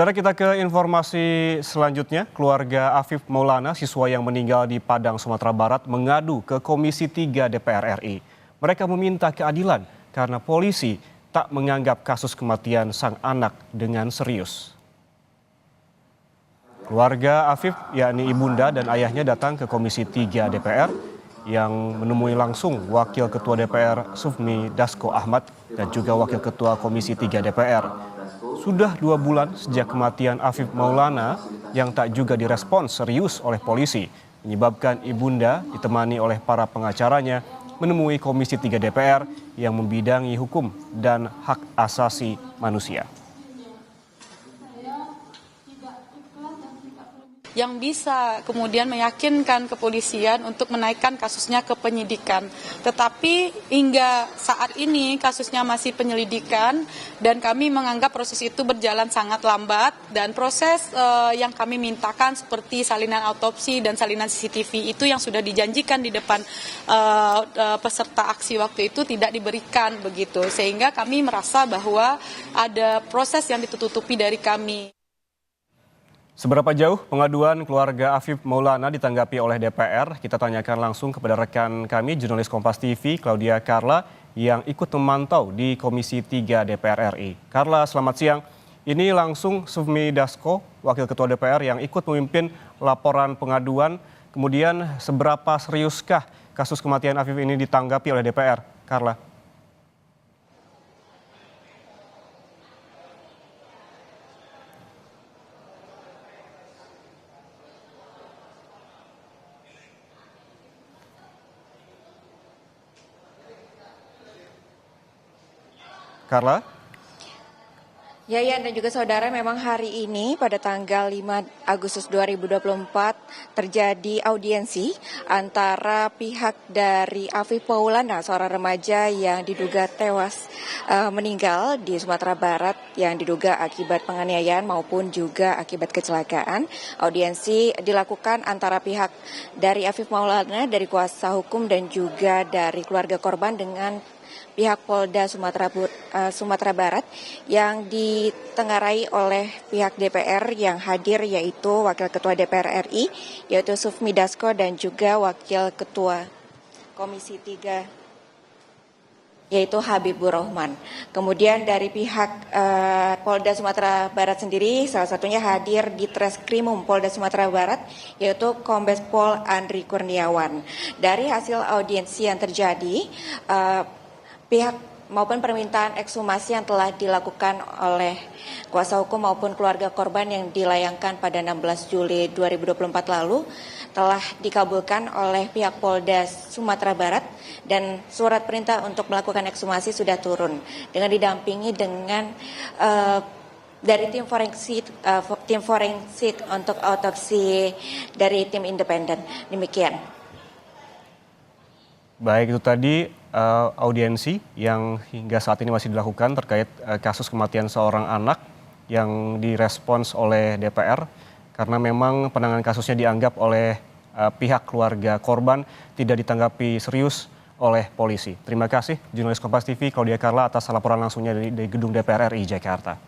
Saudara, kita ke informasi selanjutnya. Keluarga Afif Maulana, siswa yang meninggal di Padang, Sumatera Barat, mengadu ke Komisi 3 DPR RI. Mereka meminta keadilan karena polisi tak menganggap kasus kematian sang anak dengan serius. Keluarga Afif, yakni ibunda dan ayahnya, datang ke Komisi 3 DPR yang menemui langsung Wakil Ketua DPR Sufmi Dasko Ahmad dan juga Wakil Ketua Komisi 3 DPR. Sudah 2 bulan sejak kematian Afif Maulana yang tak juga direspons serius oleh polisi, menyebabkan ibunda ditemani oleh para pengacaranya menemui Komisi 3 DPR yang membidangi hukum dan hak asasi manusia. Yang bisa kemudian meyakinkan kepolisian untuk menaikkan kasusnya ke penyidikan. Tetapi hingga saat ini kasusnya masih penyelidikan dan kami menganggap proses itu berjalan sangat lambat dan proses yang kami mintakan seperti salinan autopsi dan salinan CCTV itu yang sudah dijanjikan di depan peserta aksi waktu itu tidak diberikan begitu. Sehingga kami merasa bahwa ada proses yang ditutupi dari kami. Seberapa jauh pengaduan keluarga Afif Maulana ditanggapi oleh DPR? Kita tanyakan langsung kepada rekan kami, jurnalis Kompas TV, Claudia Carla, yang ikut memantau di Komisi 3 DPR RI. Carla, selamat siang. Ini langsung Sufmi Dasko, Wakil Ketua DPR, yang ikut memimpin laporan pengaduan. Kemudian seberapa seriuskah kasus kematian Afif ini ditanggapi oleh DPR? Carla. Carla? Ya, dan juga saudara, memang hari ini pada tanggal 5 Agustus 2024 terjadi audiensi antara pihak dari Afif Maulana, seorang remaja yang diduga tewas meninggal di Sumatera Barat yang diduga akibat penganiayaan maupun juga akibat kecelakaan. Audiensi dilakukan antara pihak dari Afif Maulana, dari kuasa hukum dan juga dari keluarga korban dengan pihak Polda Sumatera Barat yang ditengarai oleh pihak DPR yang hadir, yaitu Wakil Ketua DPR RI yaitu Sufmi Dasko dan juga Wakil Ketua Komisi 3 yaitu Habibur Rahman. Kemudian dari pihak Polda Sumatera Barat sendiri, salah satunya hadir di Treskrimum Polda Sumatera Barat yaitu Kombes Pol Andri Kurniawan. Dari hasil audiensi yang terjadi, pihak maupun permintaan ekshumasi yang telah dilakukan oleh kuasa hukum maupun keluarga korban yang dilayangkan pada 16 Juli 2024 lalu telah dikabulkan oleh pihak Polda Sumatera Barat dan surat perintah untuk melakukan ekshumasi sudah turun dengan didampingi dengan dari tim forensik untuk autopsi dari tim independen. Demikian. Baik, itu tadi audiensi yang hingga saat ini masih dilakukan terkait kasus kematian seorang anak yang direspons oleh DPR karena memang penanganan kasusnya dianggap oleh pihak keluarga korban tidak ditanggapi serius oleh polisi. Terima kasih jurnalis Kompas TV Claudia Carla atas laporan langsungnya dari gedung DPR RI Jakarta.